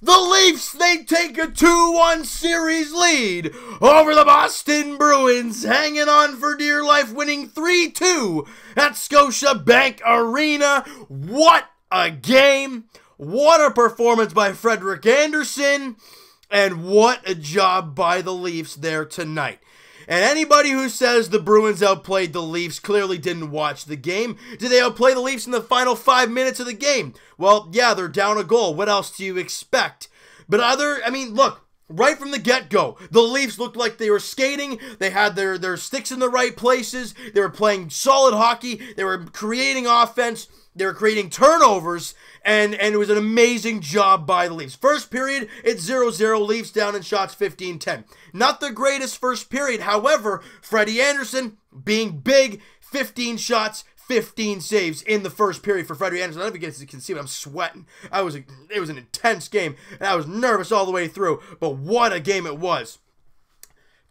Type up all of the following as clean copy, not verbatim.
The Leafs, they take a 2-1 series lead over the Boston Bruins, hanging on for dear life, winning 3-2 at Scotiabank Arena. What a game! What a performance by Frederik Andersen, and what a job by the Leafs there tonight. And anybody who says the Bruins outplayed the Leafs clearly didn't watch the game. Did they outplay the Leafs in the final 5 minutes of the game? Well, yeah, they're down a goal. What else do you expect? But look, right from the get-go, the Leafs looked like they were skating. They had their sticks in the right places. They were playing solid hockey. They were creating offense. They were creating turnovers, and it was an amazing job by the Leafs. First period, it's 0-0, Leafs down in shots 15-10. Not the greatest first period, however, Freddie Andersen being big, 15 shots, 15 saves in the first period for Freddie Andersen. I don't know if you guys can see, but I'm sweating. It was an intense game, and I was nervous all the way through, but what a game it was.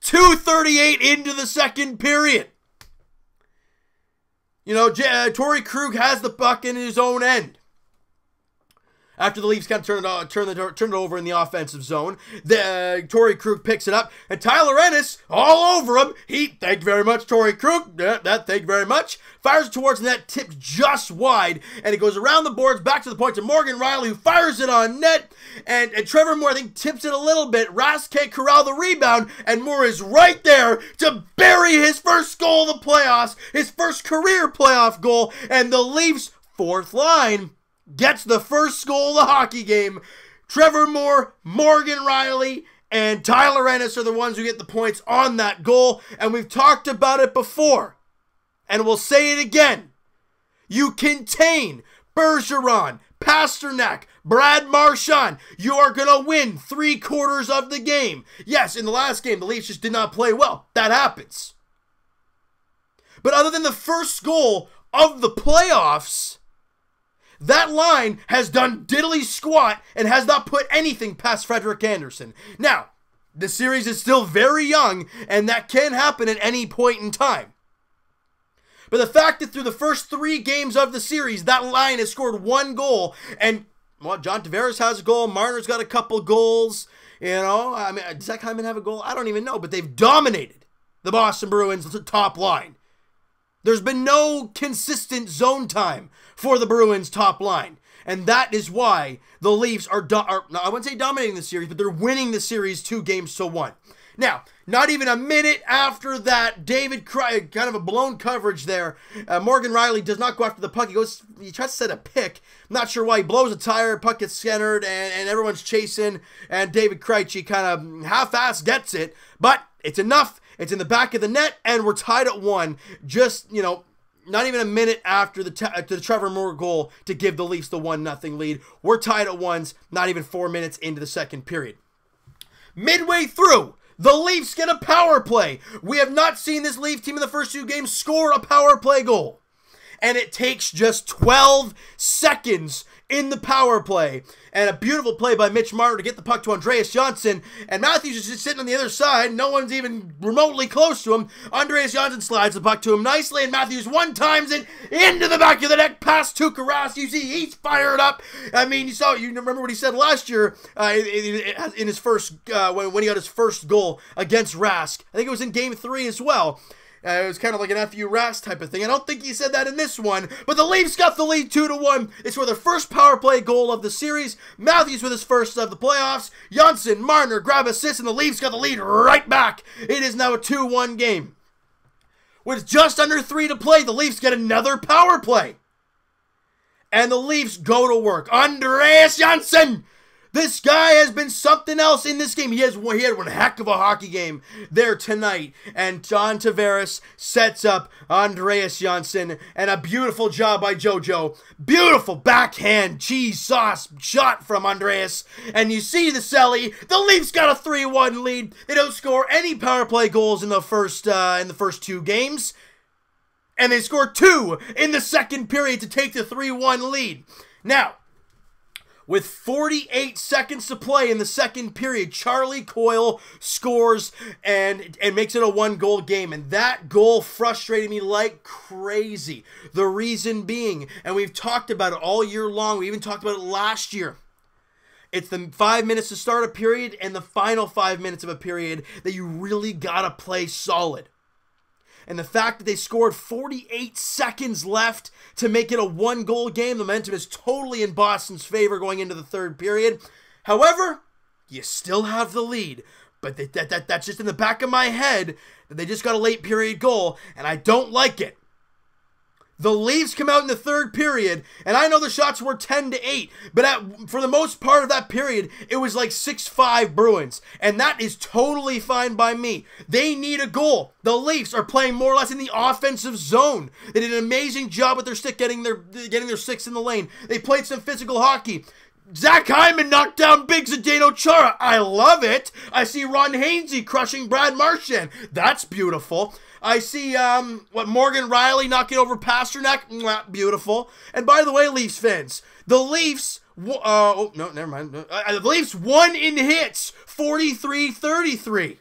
2:38 into the second period. You know, Torrey Krug has the puck in his own end. After the Leafs kind of turn it over in the offensive zone, Torrey Krug picks it up, and Tyler Ennis all over him. Thank you very much, Torrey Krug. Thank you very much. Fires it towards the net, tips just wide, and it goes around the boards, back to the point to Morgan Rielly, who fires it on net, and Trevor Moore, I think, tips it a little bit. Rask can't corral the rebound, and Moore is right there to bury his first goal of the playoffs, his first career playoff goal, and the Leafs' fourth line gets the first goal of the hockey game. Trevor Moore, Morgan Rielly, and Tyler Ennis are the ones who get the points on that goal, and we've talked about it before, and we'll say it again. You contain Bergeron, Pasternak, Brad Marchand, you are going to win 3/4 of the game. Yes, in the last game, the Leafs just did not play well. That happens. But other than the first goal of the playoffs, that line has done diddly squat and has not put anything past Frederik Andersen. Now, the series is still very young, and that can happen at any point in time. But the fact that through the first 3 games of the series, that line has scored 1 goal, and, well, John Tavares has a goal, Marner's got a couple goals, you know, I mean, does Zach Hyman have a goal? I don't even know, but they've dominated the Boston Bruins top line. There's been no consistent zone time for the Bruins top line. And that is why the Leafs are I wouldn't say dominating the series, but they're winning the series 2-1. Now, not even a minute after that, David Krejci, kind of a blown coverage there. Morgan Rielly does not go after the puck. He tries to set a pick. I'm not sure why. He blows a tire, puck gets centered, and everyone's chasing. And David Krejci kind of half-ass gets it. But it's enough. It's in the back of the net, and we're tied at 1. Just, you know, not even a minute after the Trevor Moore goal to give the Leafs the 1-0 lead. We're tied at 1, not even 4 minutes into the second period. Midway through, the Leafs get a power play. We have not seen this Leaf team in the first 2 games score a power play goal. And it takes just 12 seconds in the power play. And a beautiful play by Mitch Marner to get the puck to Andreas Johnsson. And Matthews is just sitting on the other side. No one's even remotely close to him. Andreas Johnsson slides the puck to him nicely. And Matthews one-times it into the back of the net past Tuukka Rask. You see, he's fired up. I mean, you remember what he said last year in his first, when he got his first goal against Rask. I think it was in Game 3 as well. It was kind of like an F.U. Rask type of thing. I don't think he said that in this one, but the Leafs got the lead 2-1. It's for their first power play goal of the series. Matthews with his first of the playoffs. Johnsson, Marner grab assists, and the Leafs got the lead right back. It is now a 2-1 game. With just under 3 to play, the Leafs get another power play. And the Leafs go to work. Andreas Johnsson! This guy has been something else in this game. He had one heck of a hockey game there tonight. And John Tavares sets up Andreas Johnsson. And a beautiful job by JoJo. Beautiful backhand cheese sauce shot from Andreas. And you see the celly. The Leafs got a 3-1 lead. They don't score any power play goals in the first 2 games. And they score 2 in the second period to take the 3-1 lead. Now, with 48 seconds to play in the second period, Charlie Coyle scores and makes it a 1-goal game. And that goal frustrated me like crazy. The reason being, and we've talked about it all year long, we even talked about it last year, It's the 5 minutes to start a period and the final 5 minutes of a period that you really gotta play solid. And the fact that they scored 48 seconds left to make it a 1-goal game, the momentum is totally in Boston's favor going into the third period. However, you still have the lead. But that's just in the back of my head that they just got a late period goal, and I don't like it. The Leafs come out in the third period, and I know the shots were 10-8, but for the most part of that period, it was like 6-5 Bruins, and that is totally fine by me. They need a goal. The Leafs are playing more or less in the offensive zone. They did an amazing job with their stick, getting their sticks in the lane. They played some physical hockey. Zach Hyman knocked down Big Zdeno Chara. I love it. I see Ron Hainsey crushing Brad Marchand. That's beautiful. I see, Morgan Riley knocking over Pasternak. Beautiful. And by the way, Leafs fans, the Leafs, oh, no, never mind. The Leafs won in hits, 43-33.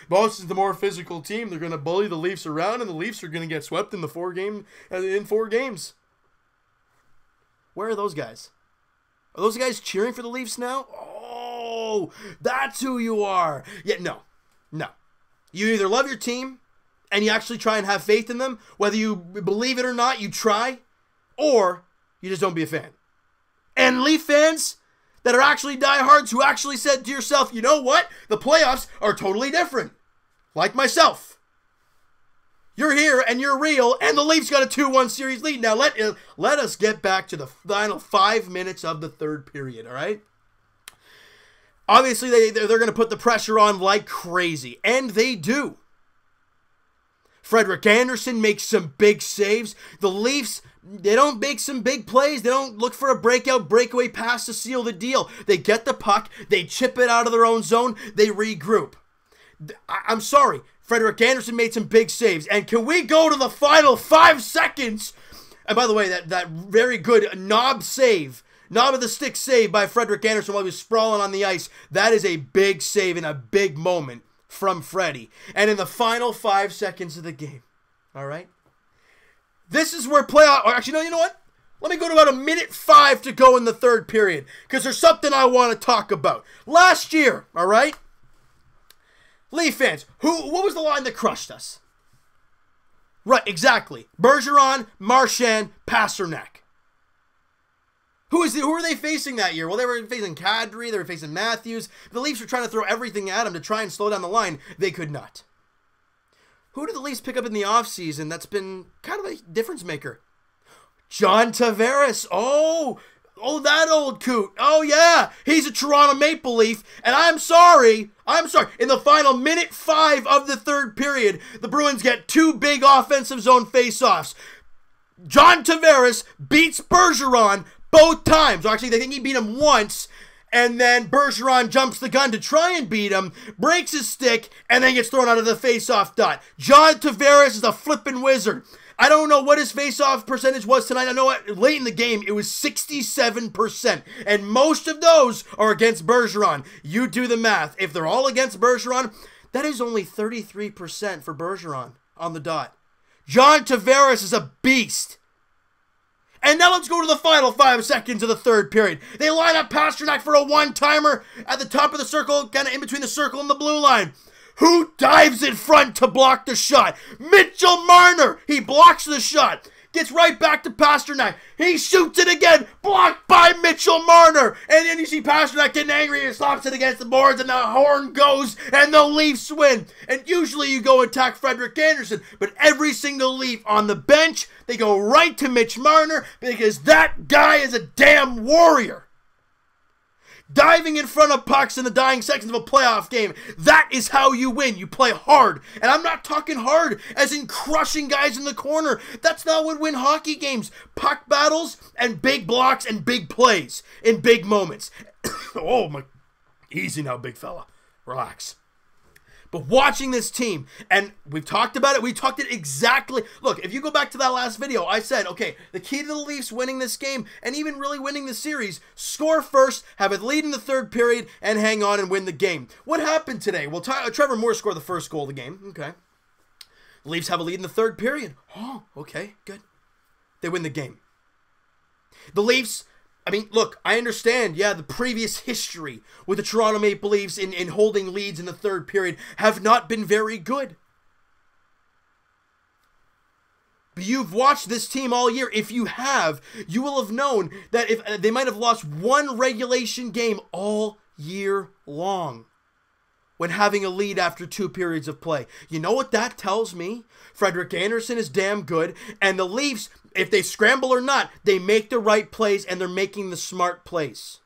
Boston's the more physical team. They're going to bully the Leafs around, and the Leafs are going to get swept in 4 games. Where are those guys? Are those guys cheering for the Leafs now? Oh, that's who you are. Yeah, no. You either love your team and you actually try and have faith in them, whether you believe it or not, you try, or you just don't be a fan. And Leaf fans that are actually diehards who actually said to yourself, you know what? The playoffs are totally different. Like myself. You're here and you're real, and the Leafs got a 2-1 series lead. Now let us get back to the final 5 minutes of the third period, all right? Obviously, they're going to put the pressure on like crazy, and they do. Frederik Andersen makes some big saves. The Leafs, they don't make some big plays. They don't look for a breakaway pass to seal the deal. They get the puck, they chip it out of their own zone, they regroup. I'm sorry. Frederik Andersen made some big saves. And can we go to the final 5 seconds? And by the way, that very good knob of the stick save by Frederik Andersen while he was sprawling on the ice, that is a big save and a big moment from Freddie. And in the final 5 seconds of the game, all right? This is where actually, no, you know what? Let me go to about 1:05 to go in the third period, because there's something I want to talk about. Last year, all right? Leaf fans, what was the line that crushed us? Right, exactly. Bergeron, Marchand, Pasternak. Who are they facing that year? Well, they were facing Kadri, they were facing Matthews. The Leafs were trying to throw everything at them to try and slow down the line. They could not. Who did the Leafs pick up in the offseason that's been kind of a difference maker? John Tavares. Oh, that old coot. Oh, yeah. He's a Toronto Maple Leaf. And I'm sorry. In the final 1:05 of the third period, the Bruins get 2 big offensive zone face-offs. John Tavares beats Bergeron both times. Or actually, they think he beat him once. And then Bergeron jumps the gun to try and beat him, breaks his stick, and then gets thrown out of the face-off dot. John Tavares is a flippin' wizard. I don't know what his face-off percentage was tonight. I know late in the game, it was 67%. And most of those are against Bergeron. You do the math. If they're all against Bergeron, that is only 33% for Bergeron on the dot. John Tavares is a beast. And now let's go to the final 5 seconds of the third period. They line up Pasternak for a one-timer at the top of the circle, kind of in between the circle and the blue line. Who dives in front to block the shot? Mitchell Marner. He blocks the shot. Gets right back to Pasternak. He shoots it again. Blocked by Mitchell Marner. And then you see Pasternak getting angry and slaps it against the boards, and the horn goes and the Leafs win. And usually you go attack Frederik Andersen, but every single Leaf on the bench, they go right to Mitch Marner because that guy is a damn warrior. Diving in front of pucks in the dying seconds of a playoff game. That is how you win. You play hard. And I'm not talking hard as in crushing guys in the corner. That's not what win hockey games. Puck battles and big blocks and big plays in big moments. Oh my. Easy now, big fella. Relax. But watching this team, and we've talked about it, we talked it exactly. Look, if you go back to that last video, I said, okay, the key to the Leafs winning this game, and even really winning the series, score first, have a lead in the third period, and hang on and win the game. What happened today? Well, Trevor Moore scored the first goal of the game. Okay. The Leafs have a lead in the third period. Oh, okay, good. They win the game. The Leafs, I mean, look, I understand, yeah, the previous history with the Toronto Maple Leafs in holding leads in the third period have not been very good. But you've watched this team all year. If you have, you will have known that if they might have lost one regulation game all year long when having a lead after 2 periods of play. You know what that tells me? Frederik Andersen is damn good, and the Leafs, if they scramble or not, they make the right plays, and they're making the smart plays.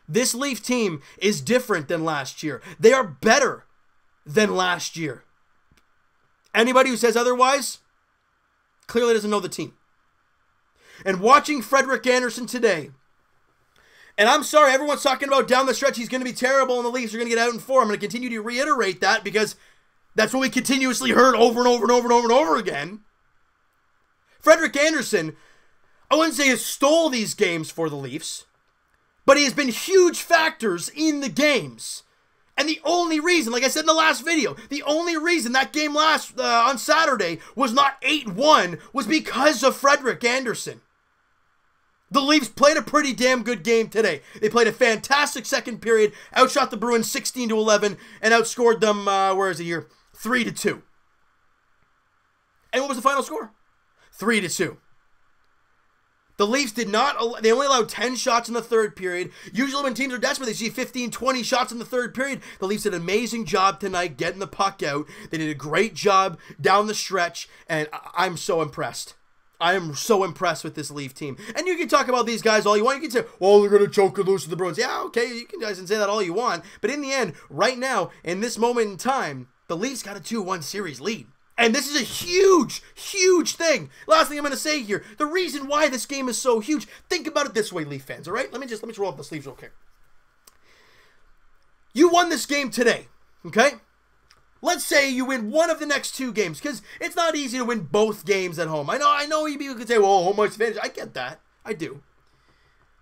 This Leaf team is different than last year. They are better than last year. Anybody who says otherwise clearly doesn't know the team. And watching Frederik Andersen today, and I'm sorry, everyone's talking about down the stretch he's going to be terrible and the Leafs are going to get out in 4. I'm going to continue to reiterate that because that's what we continuously heard over and over and over and over and over again. Frederik Andersen, I wouldn't say has stole these games for the Leafs, but he has been huge factors in the games. And the only reason, like I said in the last video, the only reason that game on Saturday was not 8-1 was because of Frederik Andersen. The Leafs played a pretty damn good game today. They played a fantastic second period, outshot the Bruins 16-11, and outscored them, 3-2. And what was the final score? 3-2. The Leafs they only allowed 10 shots in the third period. Usually when teams are desperate, they see 15, 20 shots in the third period. The Leafs did an amazing job tonight getting the puck out. They did a great job down the stretch, and I'm so impressed. I am so impressed with this Leaf team. And you can talk about these guys all you want. You can say, well, they're going to choke and lose to the Bruins. Yeah, okay, you guys can say that all you want. But in the end, right now, in this moment in time, the Leafs got a 2-1 series lead. And this is a huge, huge thing. Last thing I'm going to say here, the reason why this game is so huge, think about it this way, Leaf fans, all right? Let me just roll up the sleeves real quick. You won this game today, okay? Let's say you win one of the next 2 games, because it's not easy to win both games at home. I know people could say, well, home ice advantage. I get that. I do.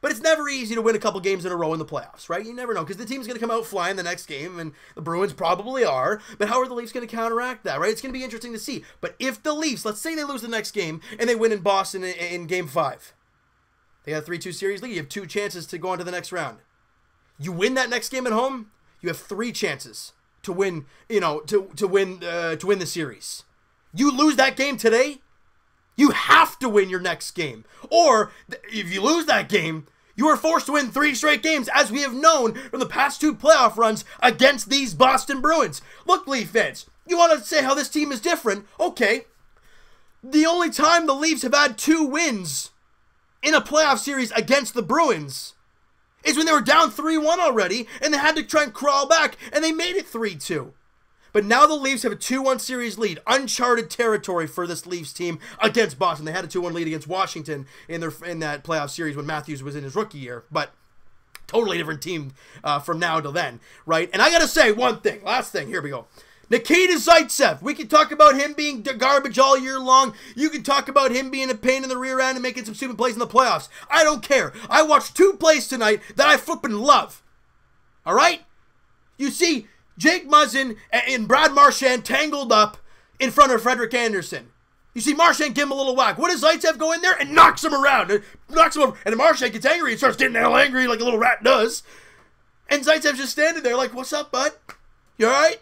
But it's never easy to win a couple games in a row in the playoffs, right? You never know, because the team's going to come out flying the next game, and the Bruins probably are. But how are the Leafs going to counteract that, right? It's going to be interesting to see. But if the Leafs, let's say they lose the next game, and they win in Boston in Game 5. They got a 3-2 series lead. You have 2 chances to go on to the next round. You win that next game at home, you have 3 chances to win, to win the series. You lose that game today, you have to win your next game. Or, if you lose that game, you are forced to win 3 straight games, as we have known from the past 2 playoff runs against these Boston Bruins. Look, Leaf fans, you want to say how this team is different? Okay. The only time the Leafs have had 2 wins in a playoff series against the Bruins is when they were down 3-1 already, and they had to try and crawl back, and they made it 3-2. But now the Leafs have a 2-1 series lead. Uncharted territory for this Leafs team against Boston. They had a 2-1 lead against Washington in that playoff series when Matthews was in his rookie year. But totally different team from now till then, right? And I got to say one thing. Last thing. Here we go. Nikita Zaitsev. We can talk about him being garbage all year long. You can talk about him being a pain in the rear end and making some stupid plays in the playoffs. I don't care. I watched 2 plays tonight that I flippin' love. All right? You see Jake Muzzin and Brad Marchand tangled up in front of Frederik Andersen. You see Marchand give him a little whack. What does Zaitsev go in there? And knocks him around. Knocks him over. And Marchand gets angry and starts getting all angry like a little rat does. And Zaitsev's just standing there like, what's up, bud? You alright?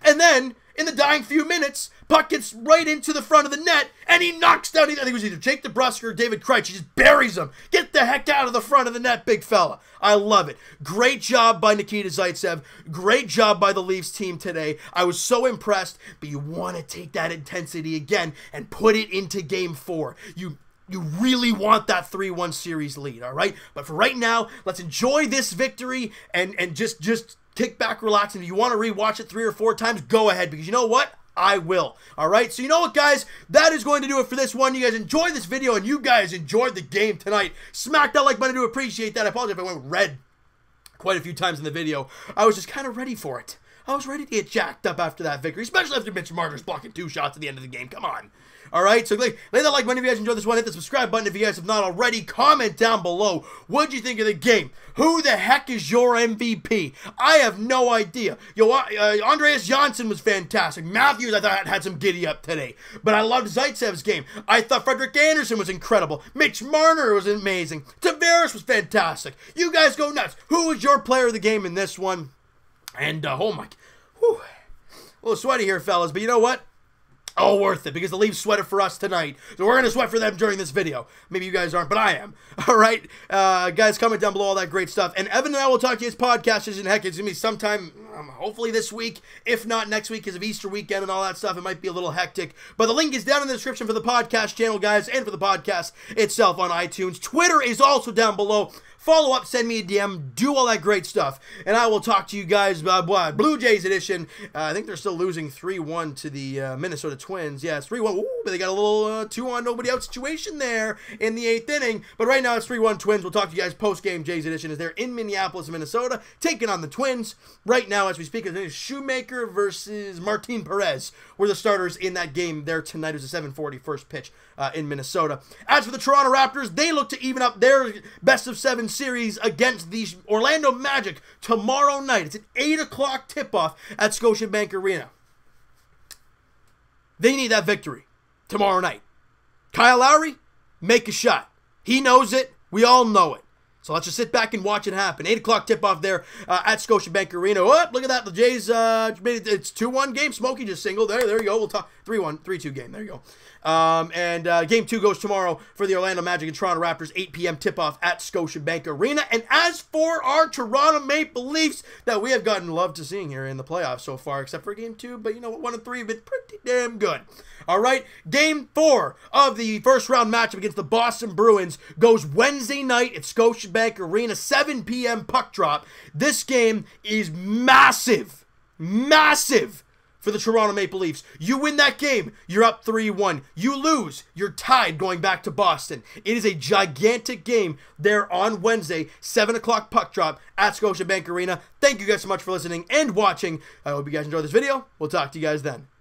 And then, in the dying few minutes, puck gets right into the front of the net, and he knocks down, I think it was either Jake DeBrusk or David Krejci. He just buries him. Get the heck out of the front of the net, big fella. I love it. Great job by Nikita Zaitsev. Great job by the Leafs team today. I was so impressed, but you want to take that intensity again and put it into Game 4. You really want that 3-1 series lead, all right? But for right now, let's enjoy this victory and just kick back, relax, and if you want to rewatch it 3 or 4 times, go ahead, because you know what? I will. All right? So you know what, guys? That is going to do it for this one. You guys enjoyed this video, and you guys enjoyed the game tonight. Smack that like button to appreciate that. I apologize if I went red quite a few times in the video. I was just kind of ready for it. I was ready to get jacked up after that victory, especially after Mitch Marner's blocking 2 shots at the end of the game. Come on. All right, so lay that like button if you guys enjoyed this one. Hit the subscribe button if you guys have not already. Comment down below. What'd you think of the game? Who the heck is your MVP? I have no idea. Yo, Andreas Janssen was fantastic. Matthews, I thought, had some giddy up today. But I loved Zaitsev's game. I thought Frederick Anderson was incredible. Mitch Marner was amazing. Tavares was fantastic. You guys go nuts. Who was your player of the game in this one? And, oh my, whew, a little sweaty here, fellas. But you know what? All worth it, because the Leafs sweated for us tonight. So we're going to sweat for them during this video. Maybe you guys aren't, but I am. All right? Guys, comment down below all that great stuff. And Evan and I will talk to you. His podcast is in heck. It's going to be sometime, hopefully this week. If not next week, because of Easter weekend and all that stuff. It might be a little hectic. But the link is down in the description for the podcast channel, guys, and for the podcast itself on iTunes. Twitter is also down below. Follow up, send me a DM, do all that great stuff. And I will talk to you guys about Blue Jays edition. I think they're still losing 3-1 to the Minnesota Twins. Yeah, it's 3-1. Ooh, but they got a little 2-on, nobody out situation there in the 8th inning. But right now it's 3-1 Twins. We'll talk to you guys post-game Jays edition as they're in Minneapolis, Minnesota, taking on the Twins. Right now, as we speak, it's Shoemaker versus Martin Perez were the starters in that game there tonight. It was a 7:40 first pitch in Minnesota. As for the Toronto Raptors, they look to even up their best-of-7 series against the Orlando Magic tomorrow night. It's an 8 o'clock tip-off at Scotiabank Arena. They need that victory tomorrow night. Kyle Lowry, make a shot. He knows it. We all know it. So let's just sit back and watch it happen. 8 o'clock tip-off there at Scotiabank Arena. Oh, look at that. The Jays, it's 2-1 game. Smokey just singled. There you go. We'll talk 3-1, 3-2 game. There you go. Game 2 goes tomorrow for the Orlando Magic and Toronto Raptors. 8 p.m. tip-off at Scotiabank Arena. And as for our Toronto Maple Leafs that we have gotten love to seeing here in the playoffs so far, except for Game 2, but you know what, 1 and 3 have been pretty damn good. All right, Game 4 of the first-round matchup against the Boston Bruins goes Wednesday night at Scotiabank Arena, 7 p.m. puck drop. This game is massive, massive for the Toronto Maple Leafs. You win that game, you're up 3-1. You lose, you're tied going back to Boston. It is a gigantic game there on Wednesday, 7 o'clock puck drop at Scotiabank Arena. Thank you guys so much for listening and watching. I hope you guys enjoyed this video. We'll talk to you guys then.